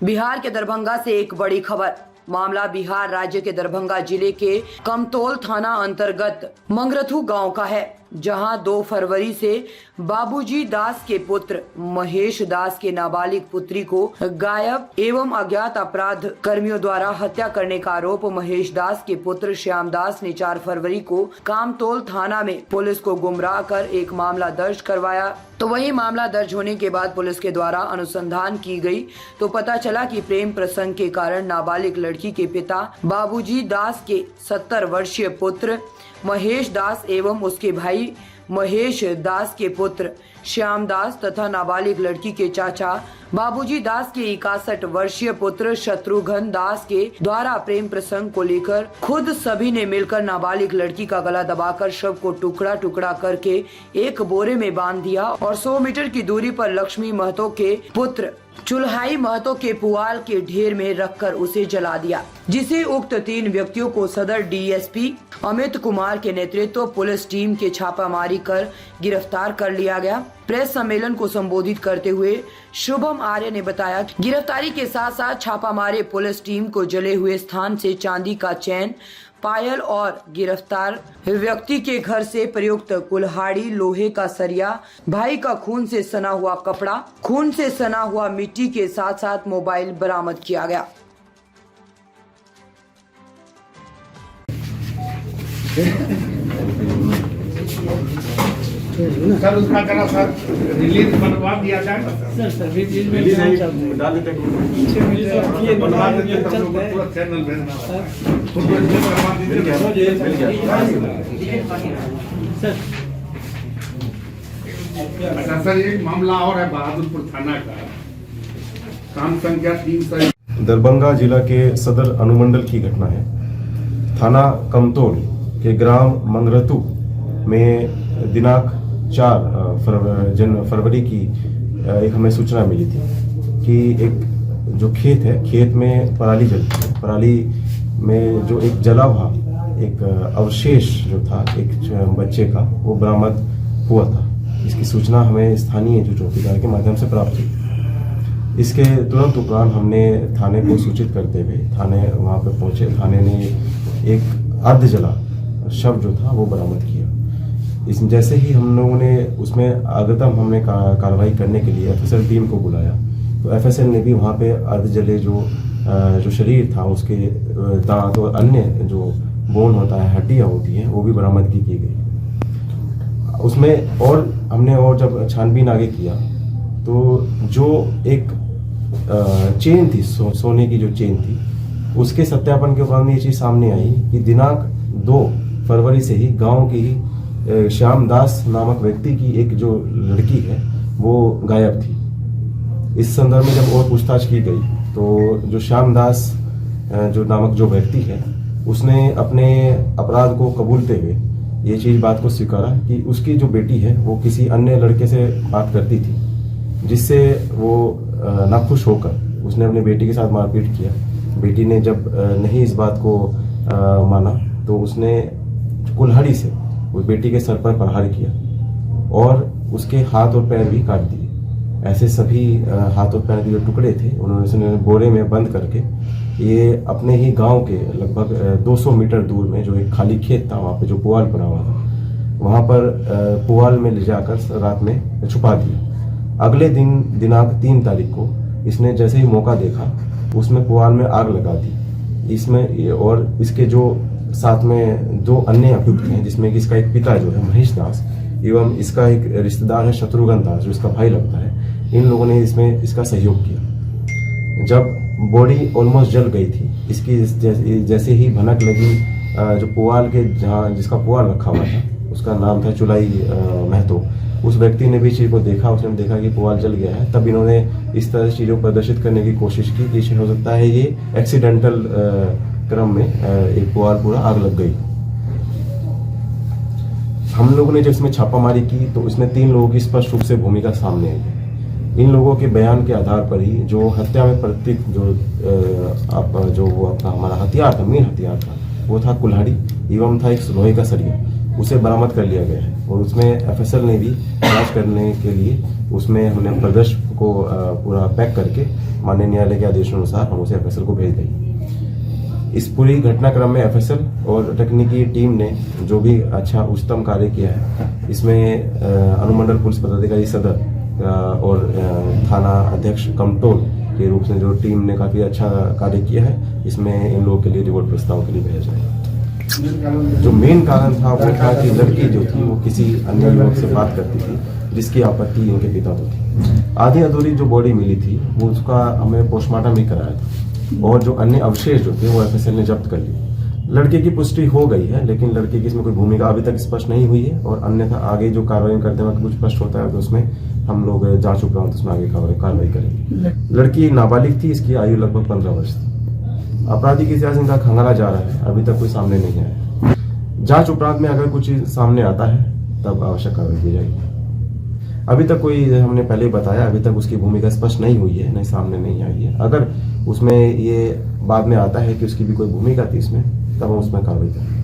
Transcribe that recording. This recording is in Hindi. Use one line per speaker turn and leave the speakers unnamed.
बिहार के दरभंगा से एक बड़ी खबर। मामला बिहार राज्य के दरभंगा जिले के कमतौल थाना अंतर्गत मंगरथू गांव का है, जहां 2 फरवरी से बाबूजी दास के पुत्र महेश दास के नाबालिग पुत्री को गायब एवं अज्ञात अपराध कर्मियों द्वारा हत्या करने का आरोप महेश दास के पुत्र श्याम दास ने 4 फरवरी को कामतौल थाना में पुलिस को गुमराह कर एक मामला दर्ज करवाया। तो वही मामला दर्ज होने के बाद पुलिस के द्वारा अनुसंधान की गई तो पता चला कि प्रेम प्रसंग के कारण नाबालिग लड़की के पिता बाबूजी दास के 70 वर्षीय पुत्र महेश दास एवं उसके भाई महेश दास के पुत्र श्याम दास तथा नाबालिग लड़की के चाचा बाबूजी दास के 61 वर्षीय पुत्र शत्रुघ्न दास के द्वारा प्रेम प्रसंग को लेकर खुद सभी ने मिलकर नाबालिग लड़की का गला दबाकर शव को टुकड़ा टुकड़ा करके एक बोरे में बांध दिया और 100 मीटर की दूरी पर लक्ष्मी महतो के पुत्र चुल्हाई महतो के पुआल के ढेर में रखकर उसे जला दिया, जिसे उक्त 3 व्यक्तियों को सदर डीएसपी अमित कुमार के नेतृत्व पुलिस टीम के छापामारी कर गिरफ्तार कर लिया गया। प्रेस सम्मेलन को संबोधित करते हुए शुभम आर्य ने बताया कि गिरफ्तारी के साथ साथ छापामारी पुलिस टीम को जले हुए स्थान से चांदी का चैन पायल और गिरफ्तार व्यक्ति के घर से प्रयुक्त कुल्हाड़ी, लोहे का सरिया, भाई का खून से सना हुआ कपड़ा, खून से सना हुआ मिट्टी के साथ साथ मोबाइल बरामद किया गया।
सर उसका करा सर रिलीज बनवा दिया जाए
सर रिलीज में
डाल देते बनवा देते पूरा चैनल भेजना
सर।
अच्छा सर, एक मामला और है बहादुरपुर थाना का, काम संख्या 300।
दरभंगा जिला के सदर अनुमंडल की घटना है। थाना कमतौल के ग्राम मंगरथू में दिनांक 4 फरवरी की एक हमें सूचना मिली थी कि एक जो खेत है, खेत में पराली जलती है। पराली में जो एक जला हुआ एक अवशेष जो था एक बच्चे का, वो बरामद हुआ था। इसकी सूचना हमें स्थानीय जो चौकीदार के माध्यम से प्राप्त हुई। इसके तुरंत उपरांत हमने थाने को सूचित करते हुए थाने वहाँ पे पहुँचे। थाने ने एक अर्ध जला शव जो था वो बरामद किया। इस जैसे ही हम लोगों ने उसमें अग्रिम हमने कार्रवाई करने के लिए एफएसएल टीम को बुलाया, तो एफएसएल ने भी वहाँ पे अर्ध जले जो शरीर था, उसके दांत और अन्य जो बोन होता है, हड्डियाँ होती हैं, वो भी बरामदगी की गई। उसमें और हमने और जब छानबीन आगे किया तो जो एक चेन थी, सोने की जो चेन थी, उसके सत्यापन के उपरांत ये चीज़ सामने आई कि दिनांक 2 फरवरी से ही गांव की ही श्याम दास नामक व्यक्ति की एक जो लड़की है वो गायब थी। इस संदर्भ में जब और पूछताछ की गई तो जो श्याम दास जो नामक जो व्यक्ति है, उसने अपने अपराध को कबूलते हुए ये चीज़ बात को स्वीकारा कि उसकी जो बेटी है वो किसी अन्य लड़के से बात करती थी, जिससे वो नाखुश होकर उसने अपनी बेटी के साथ मारपीट किया। बेटी ने जब नहीं इस बात को माना तो उसने कुल्हाड़ी से उस बेटी के सर पर प्रहार किया और उसके हाथ और पैर भी काट दिए। ऐसे सभी हाथ और पैर के जो टुकड़े थे उन्होंने बोरे में बंद करके ये अपने ही गांव के लगभग 200 मीटर दूर में जो एक खाली खेत था, वहाँ पे जो पुआल पड़ा हुआ था, वहाँ पर पुआल में ले जाकर रात में छुपा दिया। अगले दिन दिनांक 3 तारीख को इसने जैसे ही मौका देखा उसमें पुआल में आग लगा दी। इसमें और इसके जो साथ में 2 अन्य अभियुक्त हैं, जिसमें कि इसका एक पिता जो है महेश दास एवं इसका एक रिश्तेदार है शत्रुघ्न दास जो इसका भाई लगता है, इन लोगों ने इसमें इसका सहयोग किया। जब बॉडी ऑलमोस्ट जल गई थी, इसकी जैसे ही भनक लगी, जो पुआल के जहाँ जिसका पुआल रखा हुआ था उसका नाम था चुल्हाई महतो, उस व्यक्ति ने भी चीज़ को देखा। उसने देखा कि पुआल जल गया है, तब इन्होंने इस तरह से चीज़ों को प्रदर्शित करने की कोशिश की कि हो सकता है ये एक्सीडेंटल क्रम में एक पुआल पूरा आग लग गई। हम लोगों ने जब इसमें छापामारी की तो इसमें 3 लोगों की स्पष्ट रूप से भूमिका सामने आई। इन लोगों के बयान के आधार पर ही जो हत्या में प्रतीक जो वो अपना हमारा हथियार था, मेन हथियार था, वो था कुल्हाड़ी एवं था एक लोहे का सरिया, उसे बरामद कर लिया गया है। और उसमें एफएसएल ने भी जांच करने के लिए उसमें हमने को पूरा पैक करके माननीय न्यायालय के आदेशानुसार हम उसे एफएसएल को भेज देंगे। इस पूरी घटनाक्रम में एफएसएल और तकनीकी टीम ने जो भी अच्छा उच्चतम कार्य किया है, इसमें अनुमंडल पुलिस पदाधिकारी सदर और थाना अध्यक्ष कमतौल के रूप में जो टीम ने काफी अच्छा कार्य किया है, इसमें इन लोगों के लिए रिवॉर्ड प्रस्ताव के लिए भेजा जाएगा। जो मेन कारण था वो था कि लड़की जो थी वो किसी अन्य युवक से बात करती थी, जिसकी आपत्ति इनके पिता को थी। आधी अधूरी जो बॉडी मिली थी वो उसका हमें पोस्टमार्टम भी कराया था और जो अन्य अवशेष जो थे वो एफएसएल ने जब्त कर लिए। लड़के की पुष्टि हो गई है, लेकिन लड़के की इसमें कोई भूमिका अभी तक स्पष्ट नहीं हुई है और अन्यथा आगे जो कार्रवाई करते वक्त कुछ स्पष्ट होता है तो उसमें हम लोग जांच उपरांत उसमें आगे कार्रवाई करेंगे। लड़की नाबालिग थी, इसकी आयु लगभग 15 वर्ष थी। आपराधिक इतिहास इनका खंगाला जा रहा है, अभी तक कोई सामने नहीं आया। जांच उपरांत में अगर कुछ सामने आता है तब आवश्यक कार्रवाई की जाएगी। अभी तक कोई, हमने पहले ही बताया, अभी तक उसकी भूमिका स्पष्ट नहीं हुई है, नहीं सामने नहीं आई है। अगर उसमें ये बाद में आता है कि उसकी भी कोई भूमिका थी इसमें, तब हम उसमें कार्रवाई करेंगे।